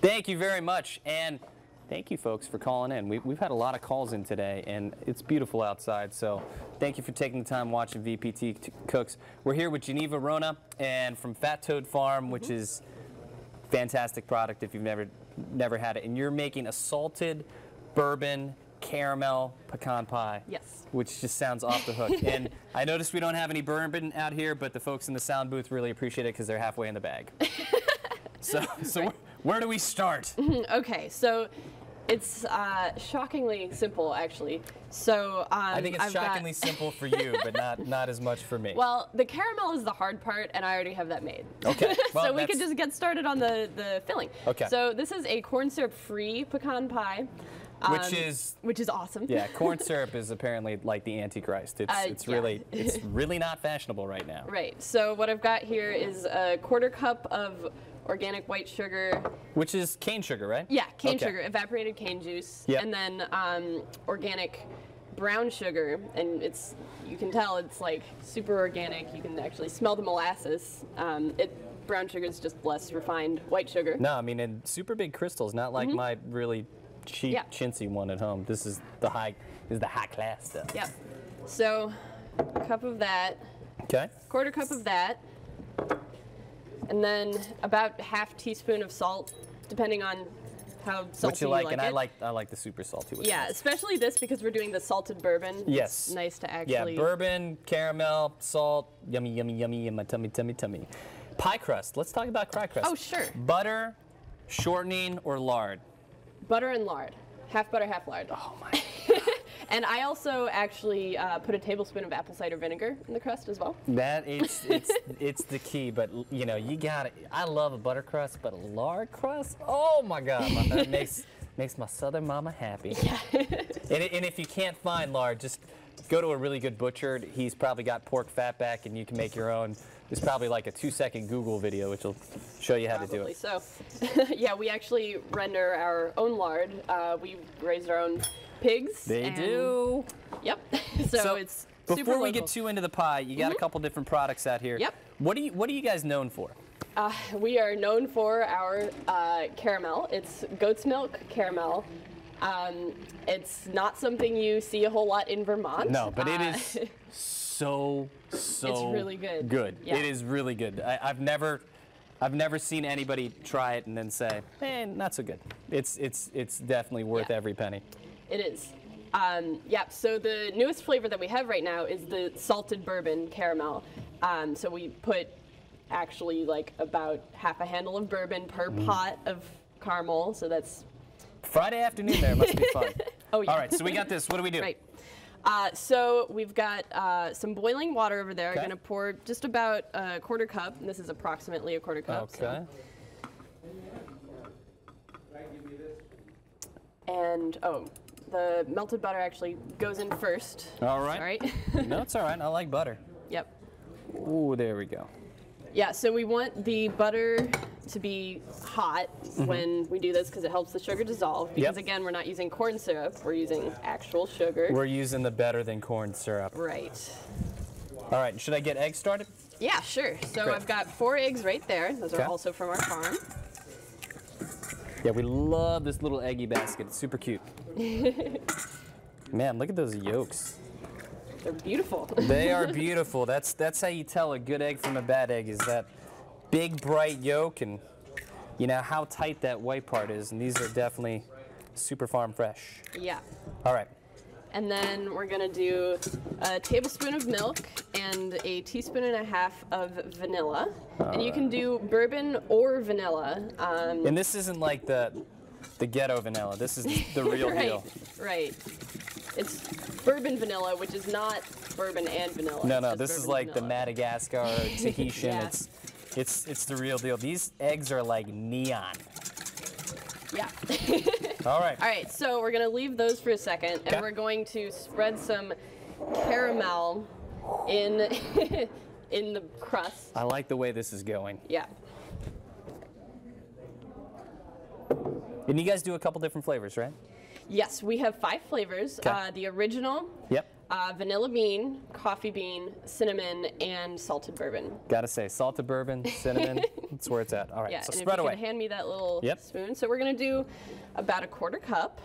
Thank you very much, and thank you folks for calling in. We've had a lot of calls in today, and it's beautiful outside, so thank you for taking the time watching VPT Cooks. We're here with Geneva Wrona and from Fat Toad Farm, which is fantastic product if you've never had it. And you're making a salted bourbon caramel pecan pie. Yes. Which just sounds off the hook. And I noticed we don't have any bourbon out here, but the folks in the sound booth really appreciate it because they're halfway in the bag. So right. Where do we start? Okay, so it's shockingly simple, actually. So I think it's shockingly simple for you, but not as much for me. Well, the caramel is the hard part, and I already have that made. Okay. Well, so we could just get started on the filling. Okay. So this is a corn syrup-free pecan pie. Which is awesome. Yeah, corn syrup is apparently like the Antichrist. It's really not fashionable right now. Right. So what I've got here is a 1/4 cup of organic white sugar. Which is cane sugar, right? Yeah, cane sugar, evaporated cane juice, yep. And then organic brown sugar, and you can tell it's like super organic. You can actually smell the molasses. Brown sugar is just less refined white sugar. No, I mean, and super big crystals, not like my really cheap chintzy one at home. This is the high class stuff. Yep. So, a cup of that. Okay. 1/4 cup of that. And then about ½ teaspoon of salt, depending on how salty what you like, and it. I like the super salty one. Yeah, especially this because we're doing the salted bourbon. Yes. It's nice to actually. Yeah, bourbon, caramel, salt, yummy, yummy, yummy in my tummy, tummy, tummy. Pie crust. Let's talk about pie crust. Oh, sure. Butter, shortening, or lard? Butter and lard. Half butter, half lard. Oh my. And I also actually put a tablespoon of apple cider vinegar in the crust as well. It's the key, but you know, you got it. I love a butter crust, but a lard crust? Oh my God, that makes my southern mama happy. Yeah. and if you can't find lard, just go to a really good butcher. He's probably got pork fat back, and you can make your own. There's probably like a 2-second Google video which will show you how to do it. So, yeah, we actually render our own lard. We raised our own pigs. They do. Yep. So it's super before we local. get too into the pie, you got a couple different products out here. Yep. What are you guys known for? We are known for our caramel. It's goat's milk caramel. It's not something you see a whole lot in Vermont. No, but it is so it's really good. Yeah. It is really good. I've never seen anybody try it and then say, not so good. It's definitely worth every penny. It is. Yeah, so the newest flavor that we have right now is the salted bourbon caramel. So we put actually like about half a handle of bourbon per pot of caramel. So that's Friday afternoon there. Must be fun. Oh yeah. All right, so we got this. What do we do? Right. So we've got some boiling water over there. Okay. I'm going to pour just about a 1/4 cup. And this is approximately a 1/4 cup. Okay. So. And the melted butter actually goes in first. All right. All right. No, it's all right. I like butter. Yep. Ooh, there we go. Yeah, so we want the butter to be hot when we do this because it helps the sugar dissolve. Because again, we're not using corn syrup, we're using actual sugar. We're using the better than corn syrup. Right. All right, should I get eggs started? Yeah, sure. So Great. I've got 4 eggs right there. Those are also from our farm. Yeah, we love this little eggy basket. It's super cute. Man, look at those yolks. They're beautiful. They are beautiful. That's how you tell a good egg from a bad egg, is that big bright yolk and you know how tight that white part is. And these are definitely super farm fresh. Yeah. All right. And then we're gonna do a tablespoon of milk and a 1.5 teaspoons of vanilla. And you can do bourbon or vanilla. And this isn't like the ghetto vanilla. This is the real deal. Right. It's bourbon vanilla, which is not bourbon and vanilla. No, this is like the Madagascar Tahitian. Yeah. It's the real deal. These eggs are like neon. Yeah. All right. All right, so we're going to leave those for a second, and we're going to spread some caramel in in the crust. I like the way this is going. Yeah. And you guys do a couple different flavors, right? Yes, we have 5 flavors. The original, vanilla bean, coffee bean, cinnamon, and salted bourbon. Gotta say, salted bourbon, cinnamon, That's where it's at. All right, Yeah, so and spread if you away. can hand me that little Yep. spoon. So we're gonna do about a 1/4 cup.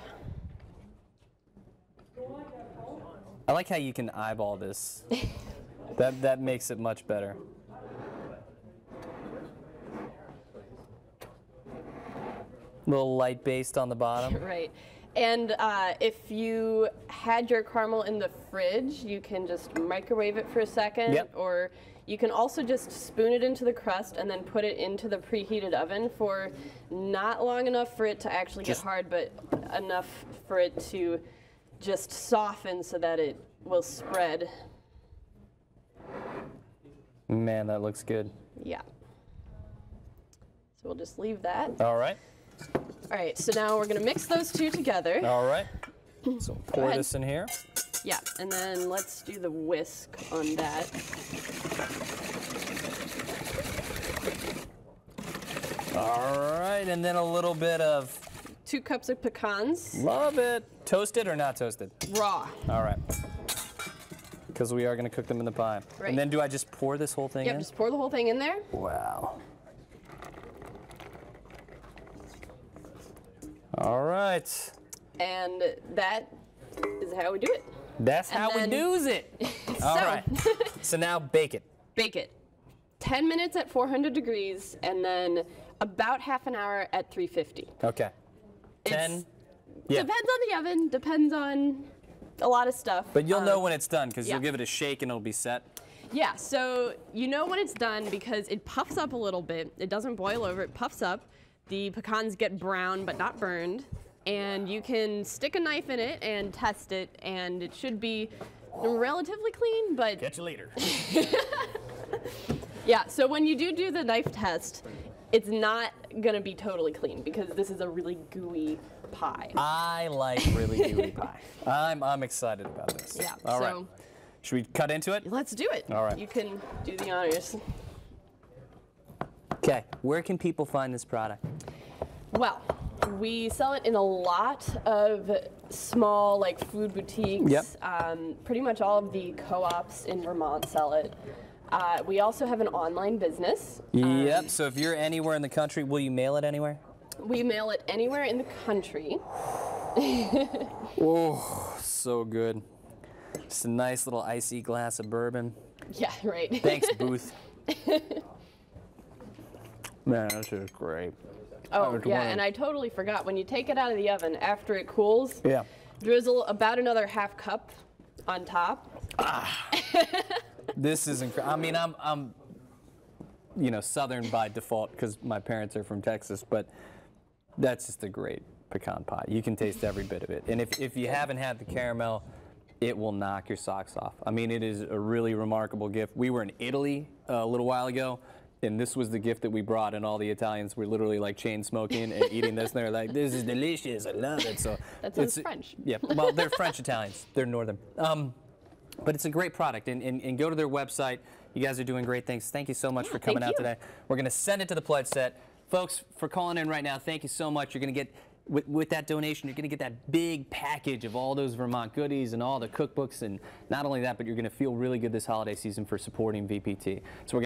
I like how you can eyeball this. that makes it much better. Little light based on the bottom. Right. And if you had your caramel in the fridge, you can just microwave it for a second. Yep. Or you can also just spoon it into the crust and then put it into the preheated oven for not long enough for it to actually get hard, but enough for it to just soften so that it will spread. Man, that looks good. Yeah. So we'll just leave that. All right. All right, so now we're gonna mix those two together. All right. So pour ahead. this in here. Yeah, and then let's do the whisk on that. All right, and then a little bit of 2 cups of pecans, love it. Toasted or not toasted? raw. All right. Because we are going to cook them in the pie. Right. And then do I just pour this whole thing Yep, in? just pour the whole thing in there. Wow. All right. And that is how we do it. That's And how we then- do's it. All So- right. So now bake it. Bake it. 10 minutes at 400 degrees, and then about half an hour at 350. Okay. 10. Yeah. Depends on the oven, depends on a lot of stuff. But you'll know when it's done because yeah. you'll give it a shake and it'll be set. Yeah, so you know when it's done because it puffs up a little bit. It doesn't boil over, it puffs up. The pecans get brown but not burned. And you can stick a knife in it and test it, and it should be relatively clean, but Catch you later. yeah, so when you do the knife test, it's not gonna be totally clean because this is a really gooey pie. I like really gooey pie. I'm excited about this. Yeah, All right. so Should we cut into it? let's do it. All right. You can do the honors. Okay. Where can people find this product? Well, we sell it in a lot of small, like, food boutiques. Yep. Pretty much all of the co-ops in Vermont sell it. We also have an online business. Yep. So if you're anywhere in the country, will you mail it anywhere? We mail it anywhere in the country. Oh, so good. Just a nice little icy glass of bourbon. Yeah, right. Thanks, Booth. Man, this is great. Oh, yeah, and I totally forgot. When you take it out of the oven, after it cools, Yeah. drizzle about another half cup on top. This is incredible. I mean, I'm Southern by default because my parents are from Texas, but that's just a great pecan pie. You can taste every bit of it. And if you haven't had the caramel, it will knock your socks off. I mean, it is a really remarkable gift. We were in Italy a little while ago, and this was the gift that we brought, and all the Italians were literally like chain smoking and eating this, and they're like, this is delicious, I love it. So That sounds French. Yeah, well, they're French Italians. They're northern. But it's a great product, and go to their website. You guys are doing great things. Thank you so much for coming out you. today. We're going to send it to the pledge set. Folks, for calling in right now, thank you so much. You're going to get, with that donation, you're going to get that big package of all those Vermont goodies and all the cookbooks, and not only that, but you're going to feel really good this holiday season for supporting VPT. So we're